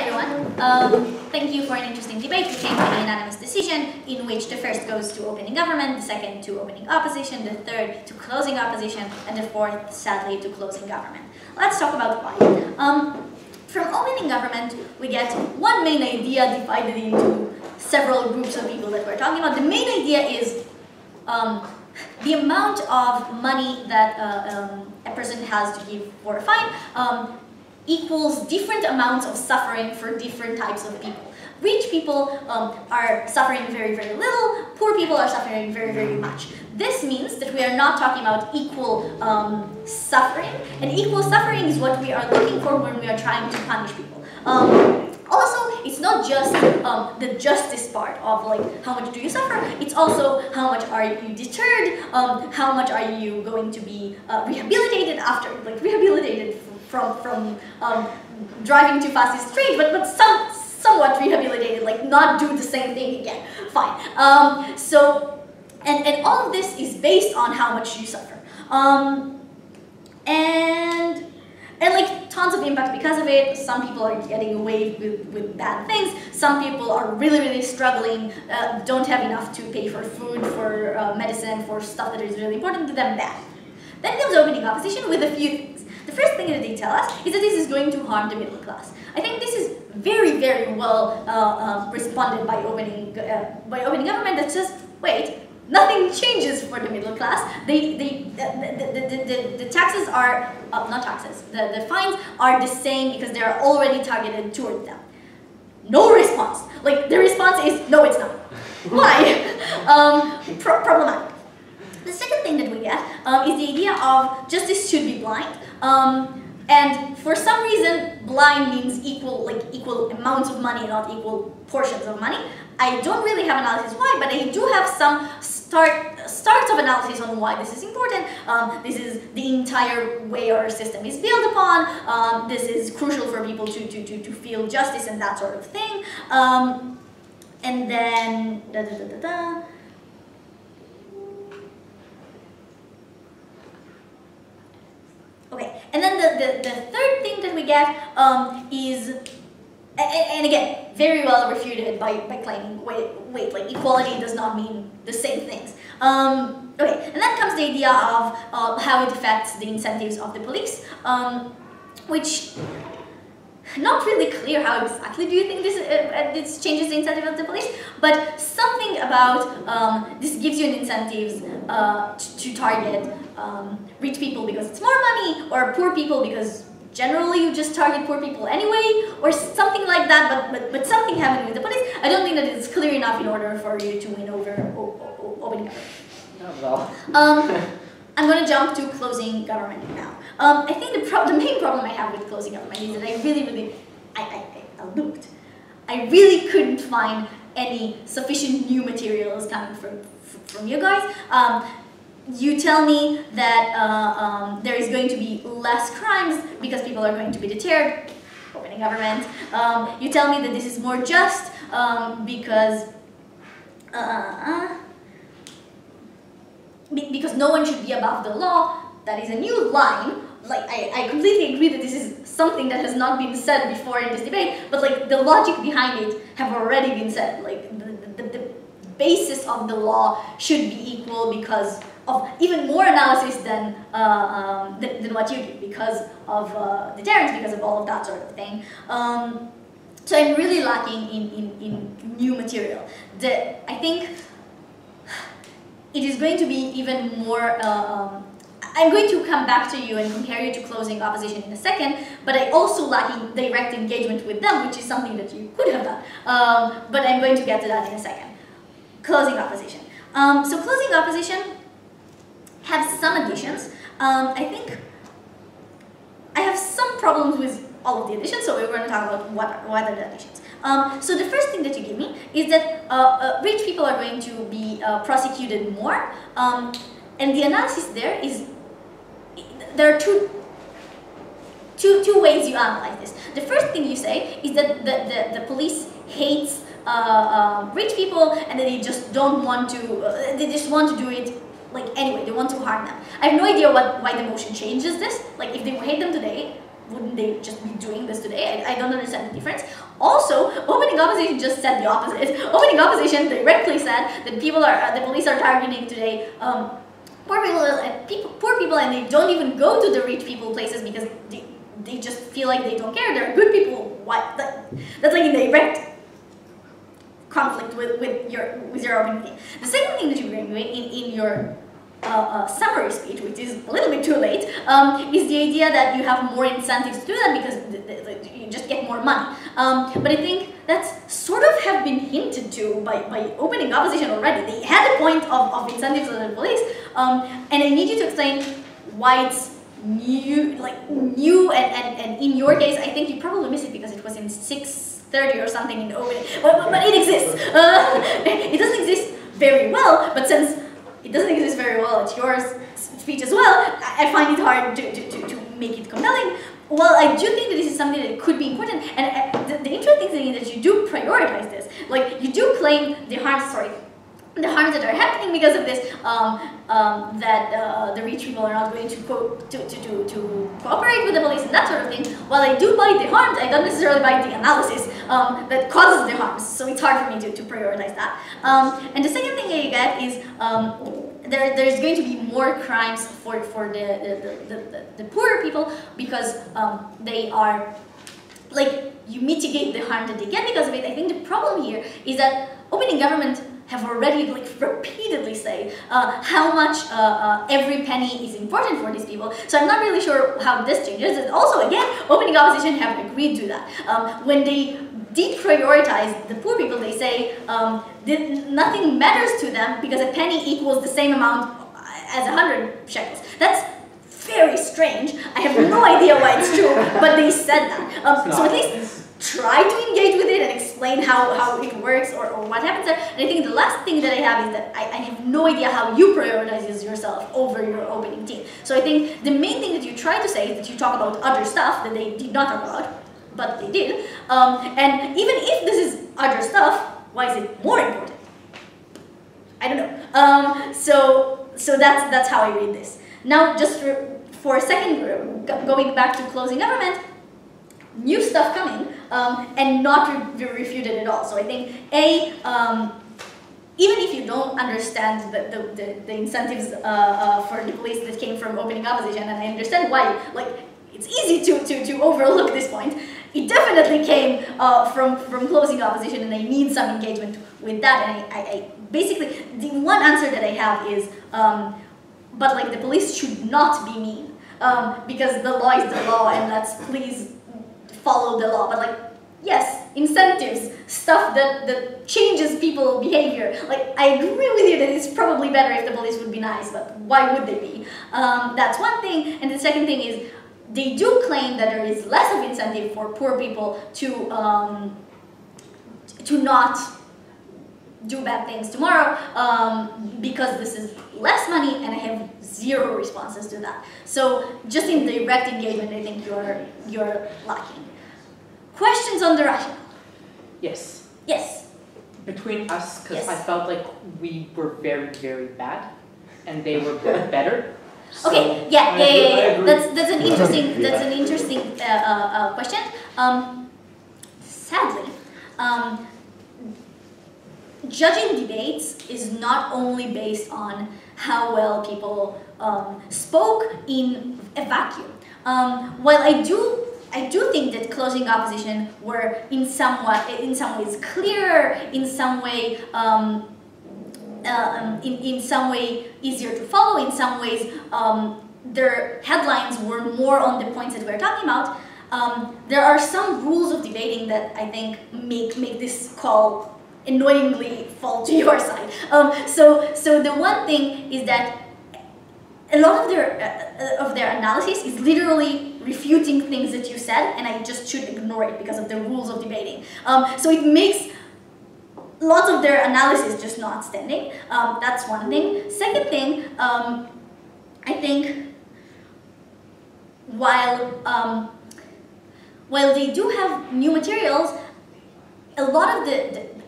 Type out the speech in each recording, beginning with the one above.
everyone. Thank you for an interesting debate. We came to a unanimous decision in which the first goes to opening government, the second to opening opposition, the third to closing opposition, and the fourth, sadly, to closing government. Let's talk about why. From opening government, we get one main idea divided into several groups of people that we're talking about. The main idea is the amount of money that a person has to give for a fine equals different amounts of suffering for different types of people. Rich people are suffering very, very little. Poor people are suffering very, very much. This means that we are not talking about equal suffering, and equal suffering is what we are looking for when we are trying to punish people. Also, it's not just the justice part of like how much do you suffer, it's also how much are you deterred, how much are you going to be rehabilitated after, like rehabilitated from driving too fast is straight, but somewhat rehabilitated, like not do the same thing again. Fine. And all of this is based on how much you suffer. And like tons of impact because of it. Some people are getting away with bad things. Some people are really, really struggling, don't have enough to pay for food, for medicine, for stuff that is really important to them. Bad. Then comes opening opposition with a few things. The first thing that they tell us is that this is going to harm the middle class. I think this is very, very well responded by opening government that says, wait, nothing changes for the middle class. The taxes are, not taxes, the fines are the same because they are already targeted toward them. No response. Like, the response is, no, it's not. Why? Problematic. The second thing that we get is the idea of justice should be blind. And for some reason, blind means equal amounts of money, not equal portions of money. I don't really have analysis why, but I do have some starts of analysis on why this is important. This is the entire way our system is built upon. This is crucial for people to feel justice and that sort of thing. And then okay, and then the third thing that we get is, and again, very well refuted by claiming, wait, like equality does not mean the same things. Okay, and then comes the idea of how it affects the incentives of the police, which not really clear how exactly do you think this changes the incentive of the police, but something about this gives you an incentive to target rich people because it's more money, or poor people because generally you just target poor people anyway, or something like that, but something happened with the police. I don't think that it's clear enough in order for you to win over opening government. Not at all. I'm going to jump to closing government now. I think the main problem I have with closing government is that I looked. I really couldn't find any sufficient new materials coming from you guys. You tell me that there is going to be less crimes because people are going to be deterred, opening government. You tell me that this is more just because no one should be above the law. That is a new line. Like, I completely agree that this is something that has not been said before in this debate, but like the logic behind it have already been said. Like the basis of the law should be equal because of even more analysis than what you did, because of deterrence, because of all of that sort of thing. So I'm really lacking in new material. I think it is going to be even more. I'm going to come back to you and compare you to closing opposition in a second, but I also lack in direct engagement with them, which is something that you could have done. But I'm going to get to that in a second. Closing opposition. So closing opposition have some additions. I think I have some problems with all of the additions, so we're going to talk about what are the additions. So the first thing that you give me is that rich people are going to be prosecuted more, and the analysis there is, there are two ways you analyze this. The first thing you say is that the police hates rich people and that they just don't want to, they just want to do it like anyway, they want to harm them. I have no idea why the motion changes this. Like if they hate them today, wouldn't they just be doing this today? I don't understand the difference. Also, opening opposition just said the opposite. Opening opposition directly said that the police are targeting today poor people, and they don't even go to the rich people places because they just feel like they don't care. They're good people. Why? That's like in direct conflict with your opinion. The second thing that you bring in your summary speech, which is a little bit too late, is the idea that you have more incentives to do that because you just get more money. But I think that's sort of have been hinted to by opening opposition already. They had a point of incentives for the police, and I need you to explain why it's new, and in your case, I think you probably missed it because it was in 6:30 or something in the opening, but it exists. It doesn't exist very well, but since it doesn't exist very well at your speech as well, I find it hard to make it compelling. Well, I do think that this is something that could be important, and the interesting thing is that you do prioritize this. Like, you do claim the harms that are happening because of this, that the rich people are not going to cooperate with the police and that sort of thing. While I do buy the harms, I don't necessarily buy the analysis that causes the harms. So it's hard for me to prioritize that. And the second thing that you get is there's going to be more crimes for the poorer people because they are, like, you mitigate the harm that they get because of it. I think the problem here is that opening government have already, like, repeatedly say how much every penny is important for these people. So I'm not really sure how this changes. And also, again, opening opposition have agreed to that. When they deprioritize the poor people, they say nothing matters to them because a penny equals the same amount as 100 shekels. That's very strange. I have no idea why it's true, but they said that. So at least try to engage with it and explain how it works or what happens there. And I think the last thing that I have is that I have no idea how you prioritize yourself over your opening team. So I think the main thing that you try to say is that you talk about other stuff that they did not talk about, but they did. And even if this is other stuff, why is it more important? I don't know. So that's how I read this. Now, just for a second, going back to closing government, new stuff coming, and not refuted at all. So I think, even if you don't understand the incentives for the police that came from opening opposition, and I understand why, like, it's easy to overlook this point, it definitely came from closing opposition, and I need some engagement with that. And I basically, the one answer that I have is, but like, the police should not be mean, because the law is the law, and let's please follow the law. But like, yes, incentives, stuff that changes people's behavior. Like, I agree with you that it's probably better if the police would be nice, but why would they be? That's one thing. And the second thing is, they do claim that there is less of incentive for poor people to not do bad things tomorrow, because this is less money, and I have zero responses to that. So just in direct engagement, I think you're lacking. Questions on the RaHel? Yes. Yes. Between us, because Yes. I felt like we were very, very bad, and they were better. So Okay. Yeah. That's an interesting question. Sadly, judging debates is not only based on how well people spoke in a vacuum. While I do think that closing opposition were in some ways clearer, in some way in some way easier to follow, in some ways their headlines were more on the points that we're talking about. There are some rules of debating that I think make this call annoyingly fall to your side. So the one thing is that a lot of their analysis is literally refuting things that you said, and I just should ignore it because of the rules of debating. So it makes lots of their analysis just not standing. That's one thing. Second thing, I think while they do have new materials, a lot of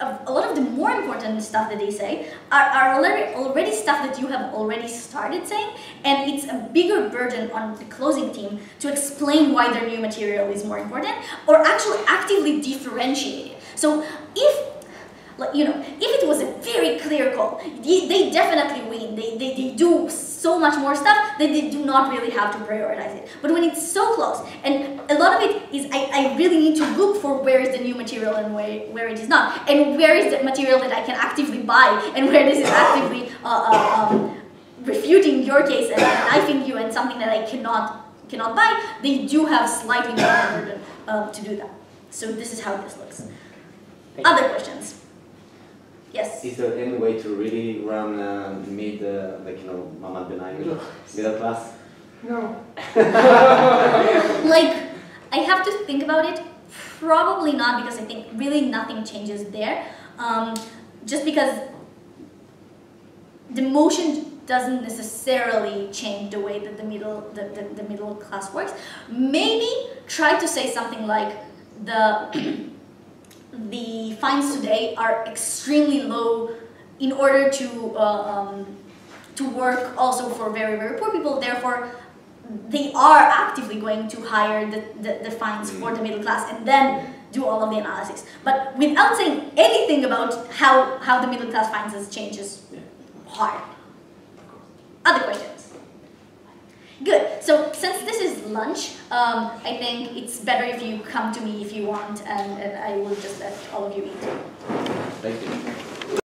a lot of the more important stuff that they say are already stuff that you have already started saying, and it's a bigger burden on the closing team to explain why their new material is more important, or actually actively differentiate it. So if it was a very clear call, they definitely win. They do so much more stuff that they do not really have to prioritize it. But when it's so close, and a lot of it is, I really need to look for where is the new material and where it is not, and where is the material that I can actively buy, and where this is actively refuting your case and knifing you, and something that I cannot buy. They do have slightly more burden to do that. So this is how this looks. Other questions? Yes. Is there any way to really run mid, Mamad Benaim, middle class? No. Like, I have to think about it. Probably not, because I think really nothing changes there. Just because the motion doesn't necessarily change the way that the middle class works. Maybe try to say something like the fines today are extremely low in order to work also for very, very poor people. Therefore, they are actively going to hire the fines for the middle class and then do all of the analysis. But without saying anything about how the middle class finances changes hard. Other questions? Good. So since this is lunch, I think it's better if you come to me if you want, and I will just let all of you eat. Thank you.